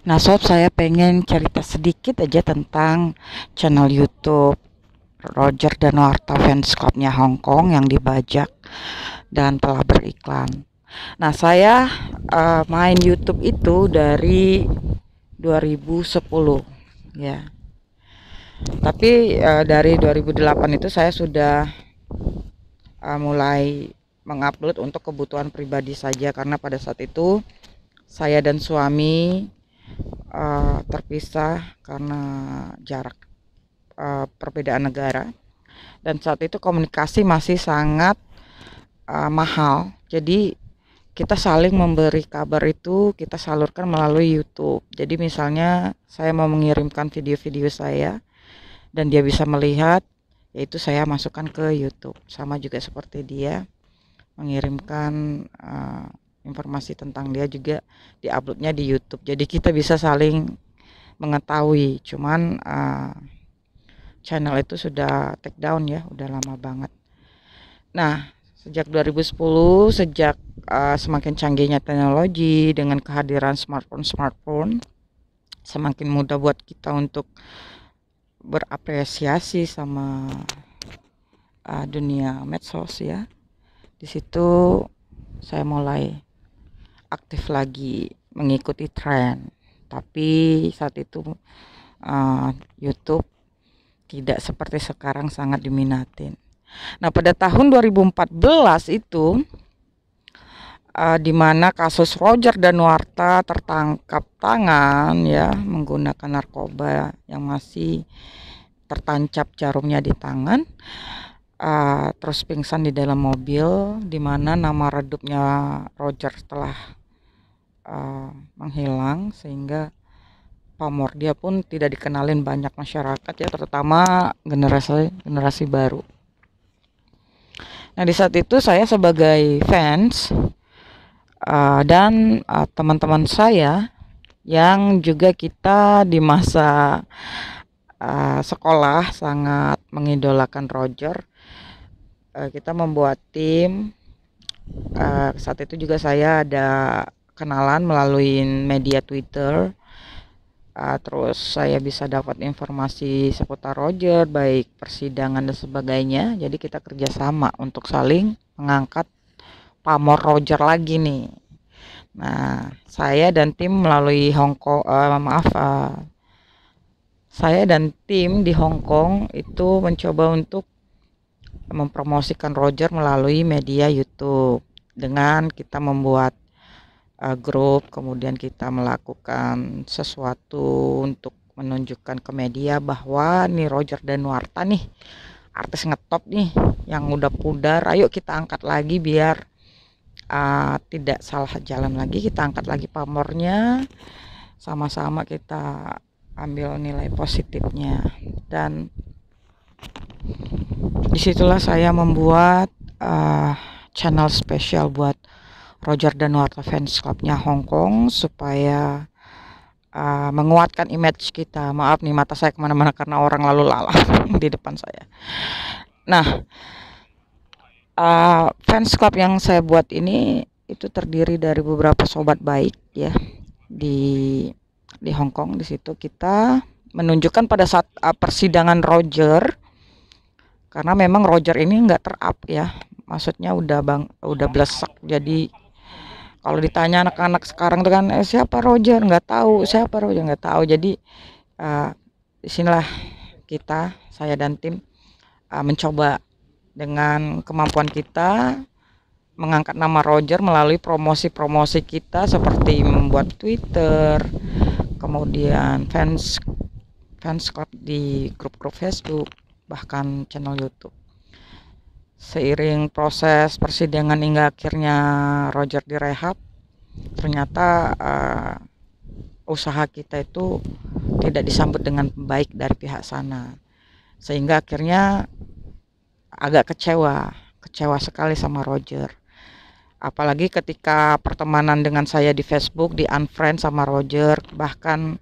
Nah, sob, saya pengen cerita sedikit aja tentang channel YouTube Roger Danuarta Fans Clubnya Hong Kong yang dibajak dan telah beriklan. Nah, saya main YouTube itu dari 2010 ya. Tapi dari 2008 itu saya sudah mulai mengupload untuk kebutuhan pribadi saja, karena pada saat itu saya dan suami terpisah karena jarak, perbedaan negara, dan saat itu komunikasi masih sangat mahal. Jadi kita saling memberi kabar itu kita salurkan melalui YouTube. Jadi misalnya saya mau mengirimkan video-video saya dan dia bisa melihat, yaitu saya masukkan ke YouTube. Sama juga seperti dia mengirimkan informasi tentang dia, juga diuploadnya di YouTube. Jadi kita bisa saling mengetahui. Cuman channel itu sudah take down ya, udah lama banget. Nah, sejak 2010, sejak semakin canggihnya teknologi dengan kehadiran smartphone, semakin mudah buat kita untuk berapresiasi sama dunia medsos ya. Di situ saya mulai aktif lagi mengikuti tren. Tapi saat itu YouTube tidak seperti sekarang sangat diminatin. Nah, pada tahun 2014 itu di mana kasus Roger Danuarta tertangkap tangan ya, menggunakan narkoba yang masih tertancap jarumnya di tangan, terus pingsan di dalam mobil, di mana nama redupnya Roger telah menghilang, sehingga pamor dia pun tidak dikenalin banyak masyarakat ya, terutama generasi baru. Nah, di saat itu saya sebagai fans dan teman-teman saya yang juga kita di masa sekolah sangat mengidolakan Roger, kita membuat tim. Saat itu juga saya ada kenalan melalui media Twitter. Terus saya bisa dapat informasi seputar Roger, baik persidangan dan sebagainya. Jadi kita kerjasama untuk saling mengangkat pamor Roger lagi nih. Nah, saya dan tim melalui Hong Kong, saya dan tim di Hong Kong itu mencoba untuk mempromosikan Roger melalui media YouTube dengan kita membuat grup, kemudian kita melakukan sesuatu untuk menunjukkan ke media bahwa nih Roger Danuarta nih artis ngetop nih yang udah pudar, ayo kita angkat lagi biar tidak salah jalan lagi, kita angkat lagi pamornya, sama-sama kita ambil nilai positifnya. Dan disitulah saya membuat channel spesial buat Roger Danuarta Fans Clubnya Hong Kong, supaya menguatkan image kita. Maaf nih, mata saya kemana-mana karena orang lalu lalang di depan saya. Nah, fans club yang saya buat ini itu terdiri dari beberapa sobat baik ya di Hong Kong. Di situ kita menunjukkan pada saat persidangan Roger, karena memang Roger ini nggak terup ya, maksudnya udah blesak. Jadi kalau ditanya anak-anak sekarang tuh kan, siapa Roger, nggak tahu, siapa Roger nggak tahu. Jadi disinilah saya dan tim mencoba dengan kemampuan kita mengangkat nama Roger melalui promosi-promosi kita, seperti membuat Twitter, kemudian fans club di grup-grup Facebook, bahkan channel YouTube. Seiring proses persidangan hingga akhirnya Roger direhab, ternyata usaha kita itu tidak disambut dengan baik dari pihak sana, sehingga akhirnya agak kecewa sekali sama Roger. Apalagi ketika pertemanan dengan saya di Facebook di unfriend sama Roger, bahkan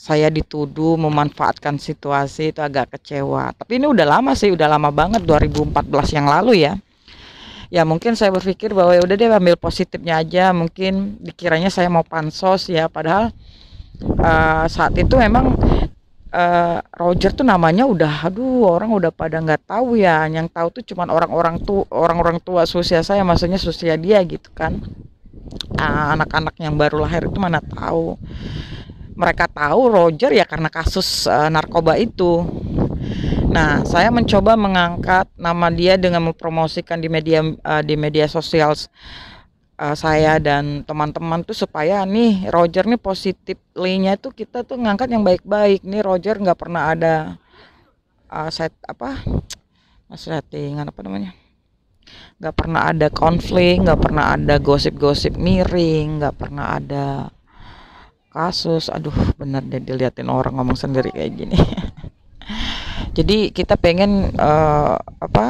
saya dituduh memanfaatkan situasi, itu agak kecewa. Tapi ini udah lama sih, udah lama banget, 2014 yang lalu ya. Ya mungkin saya berpikir bahwa ya udah deh ambil positifnya aja, mungkin dikiranya saya mau pansos ya, padahal saat itu memang Roger tuh namanya udah, aduh orang udah pada nggak tahu ya, yang tahu tuh cuman orang-orang tua seusia saya, maksudnya seusia dia gitu kan. Anak-anak yang baru lahir itu mana tahu. Mereka tahu Roger ya karena kasus narkoba itu. Nah, saya mencoba mengangkat nama dia dengan mempromosikan di media sosial saya dan teman-teman tuh supaya nih Roger nih positifly-nya tuh kita tuh ngangkat yang baik-baik. Nih Roger nggak pernah ada settingan apa namanya? Nggak pernah ada konflik, nggak pernah ada gosip-gosip miring, nggak pernah ada kasus. Aduh, bener deh diliatin orang ngomong sendiri kayak gini. Jadi kita pengen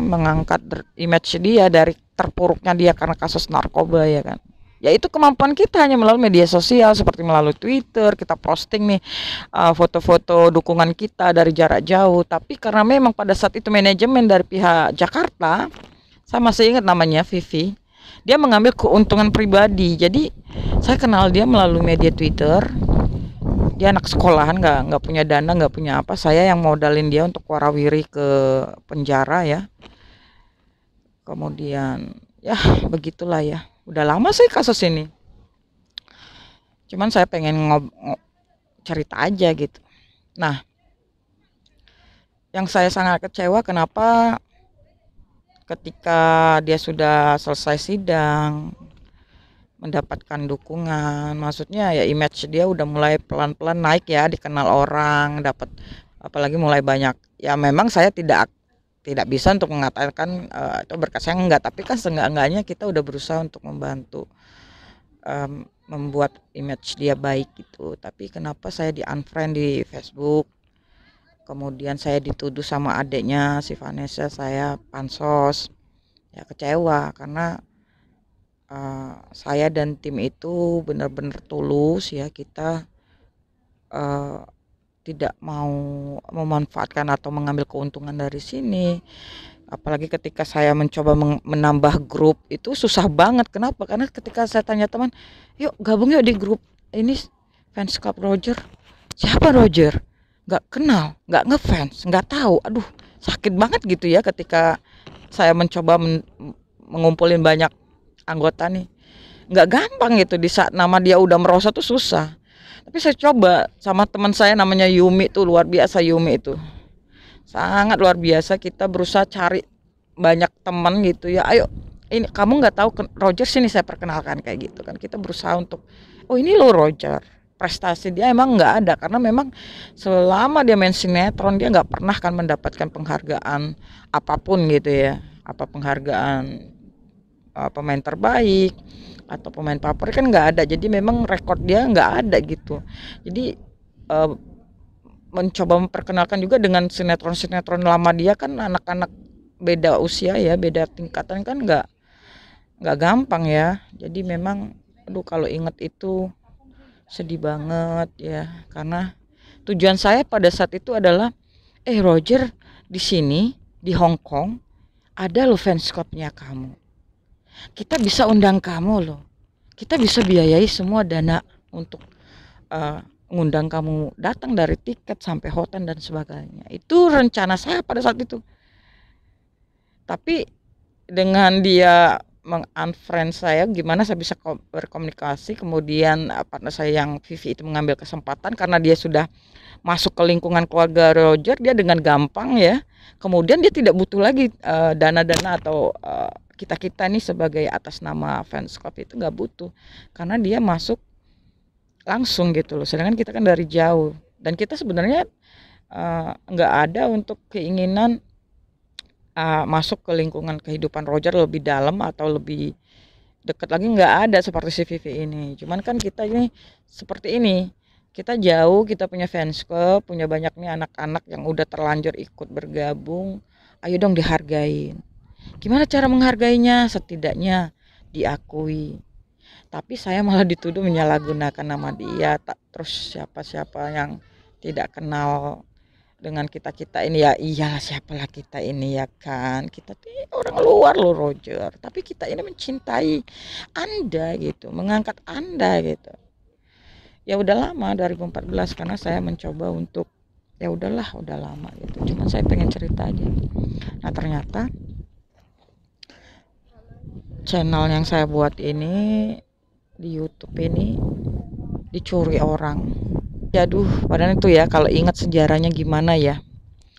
mengangkat image dia dari terpuruknya dia karena kasus narkoba ya kan. Ya itu kemampuan kita hanya melalui media sosial seperti melalui Twitter, kita posting nih foto-foto dukungan kita dari jarak jauh. Tapi karena memang pada saat itu manajemen dari pihak Jakarta, saya masih ingat namanya Vivi, dia mengambil keuntungan pribadi. Jadi saya kenal dia melalui media Twitter. Dia anak sekolahan, nggak punya dana, nggak punya apa, saya yang modalin dia untuk warawiri ke penjara ya. Kemudian ya begitulah ya, udah lama sih kasus ini, cuman saya pengen cerita aja gitu. Nah, yang saya sangat kecewa kenapa ketika dia sudah selesai sidang mendapatkan dukungan, maksudnya ya image dia udah mulai pelan-pelan naik ya, dikenal orang, dapat apalagi mulai banyak. Ya memang saya tidak bisa untuk mengatakan itu berkat saya enggak, tapi kan seenggak-enggaknya kita udah berusaha untuk membantu membuat image dia baik gitu. Tapi kenapa saya di unfriend di Facebook, kemudian saya dituduh sama adiknya si Vanessa saya pansos. Ya kecewa karena saya dan tim itu benar-benar tulus ya, kita tidak mau memanfaatkan atau mengambil keuntungan dari sini. Apalagi ketika saya mencoba menambah grup itu susah banget. Kenapa? Karena ketika saya tanya teman, yuk gabung yuk di grup ini fans club Roger. Siapa Roger? Nggak kenal, nggak ngefans, nggak tahu. Aduh, sakit banget gitu ya ketika saya mencoba mengumpulin banyak anggota nih. Nggak gampang gitu, di saat nama dia udah merosot tuh susah. Tapi saya coba sama teman saya namanya Yumi tuh, luar biasa Yumi itu. Sangat luar biasa, kita berusaha cari banyak teman gitu ya. Ayo, ini kamu nggak tahu Roger, sini saya perkenalkan kayak gitu kan. Kita berusaha untuk, oh ini loh Roger. Prestasi dia emang nggak ada karena memang selama dia main sinetron dia nggak pernah kan mendapatkan penghargaan apapun gitu ya. Apa penghargaan pemain terbaik atau pemain favorit kan nggak ada. Jadi memang rekor dia nggak ada gitu. Jadi mencoba memperkenalkan juga dengan sinetron lama dia kan, anak-anak beda usia ya, beda tingkatan kan nggak gampang ya. Jadi memang aduh kalau inget itu sedih banget ya, karena tujuan saya pada saat itu adalah Roger di sini di Hong Kong ada lo fans clubnya kamu, kita bisa undang kamu loh, kita bisa biayai semua dana untuk ngundang kamu datang dari tiket sampai hotel dan sebagainya. Itu rencana saya pada saat itu. Tapi dengan dia meng-unfriend saya, gimana saya bisa berkomunikasi. Kemudian partner saya yang Vivi itu mengambil kesempatan karena dia sudah masuk ke lingkungan keluarga Roger, dia dengan gampang ya. Kemudian dia tidak butuh lagi dana-dana atau kita nih sebagai atas nama fans club itu nggak butuh, karena dia masuk langsung gitu loh. Sedangkan kita kan dari jauh dan kita sebenarnya nggak ada untuk keinginan masuk ke lingkungan kehidupan Roger lebih dalam atau lebih dekat lagi, nggak ada seperti si Vivi ini. Cuman kan kita ini seperti ini, kita jauh, kita punya fans club, punya banyak nih anak-anak yang udah terlanjur ikut bergabung. Ayo dong dihargain. Gimana cara menghargainya? Setidaknya diakui. Tapi saya malah dituduh menyalahgunakan nama dia, terus siapa-siapa yang tidak kenal dengan kita-kita ini. Ya iyalah, siapalah kita ini ya kan, kita tuh orang luar loh Roger, tapi kita ini mencintai Anda gitu, mengangkat Anda gitu. Ya udah lama 2014 karena saya mencoba untuk ya udahlah, udah lama gitu, cuman saya pengen cerita aja. Nah ternyata channel yang saya buat ini di YouTube ini dicuri orang. Aduh, padahal itu ya kalau ingat sejarahnya gimana ya.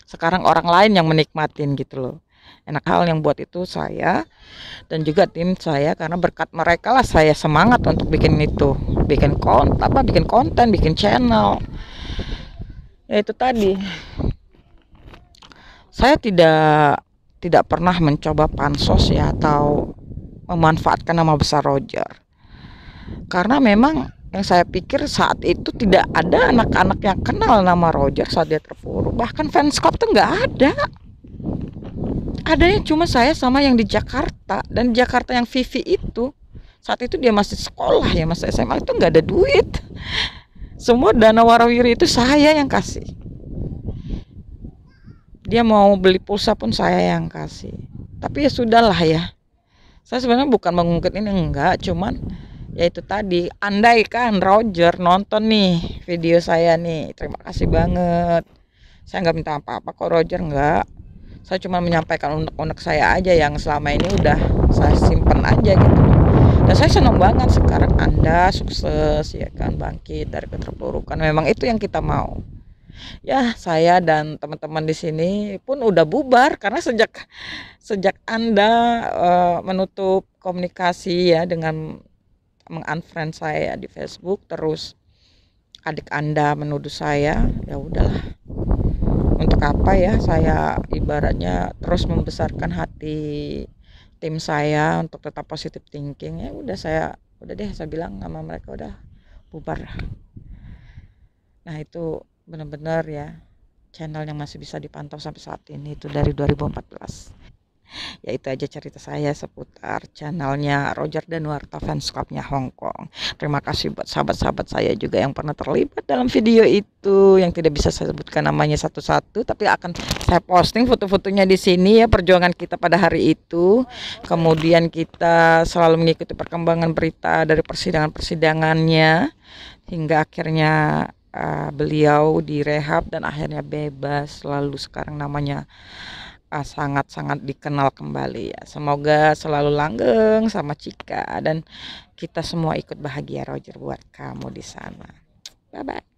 Sekarang orang lain yang menikmatin gitu loh. Enak hal yang buat itu saya dan juga tim saya, karena berkat mereka lah saya semangat untuk bikin itu, bikin konten, bikin channel. Ya itu tadi. Saya tidak pernah mencoba pansos ya atau memanfaatkan nama besar Roger. Karena memang yang saya pikir saat itu tidak ada anak-anak yang kenal nama Roger saat dia terpuruk. Bahkan fans club tuh nggak ada. Adanya cuma saya sama yang di Jakarta. Dan di Jakarta yang Vivi itu, saat itu dia masih sekolah ya, masih SMA, itu nggak ada duit. Semua dana warawiri itu saya yang kasih. Dia mau beli pulsa pun saya yang kasih. Tapi ya sudahlah ya. Saya sebenarnya bukan mengungkit ini, enggak, cuman ya itu tadi, andai kan Roger nonton nih video saya nih, terima kasih banget. Saya nggak minta apa-apa kok Roger, nggak. Saya cuma menyampaikan unek-unek saya aja yang selama ini udah saya simpen aja gitu. Dan saya senang banget sekarang Anda sukses ya kan, bangkit dari keterpurukan. Memang itu yang kita mau. Ya, saya dan teman-teman di sini pun udah bubar karena sejak Anda menutup komunikasi ya dengan mengunfriend saya di Facebook, terus adik Anda menuduh saya, ya udahlah. Untuk apa ya saya ibaratnya terus membesarkan hati tim saya untuk tetap positive thinking. Ya udah, udah deh saya bilang sama mereka, udah bubar. Nah itu benar-benar ya channel yang masih bisa dipantau sampai saat ini itu dari 2014. Ya itu aja cerita saya seputar channelnya Roger Danuarta Fans Clubnya Hongkong. Terima kasih buat sahabat-sahabat saya juga yang pernah terlibat dalam video itu, yang tidak bisa saya sebutkan namanya satu-satu, tapi akan saya posting foto-fotonya di sini ya, perjuangan kita pada hari itu. Kemudian kita selalu mengikuti perkembangan berita dari persidangan-persidangannya hingga akhirnya beliau direhab dan akhirnya bebas, lalu sekarang namanya sangat-sangat dikenal kembali ya. Semoga selalu langgeng sama Cika dan kita semua ikut bahagia Roger buat kamu di sana. Bye bye.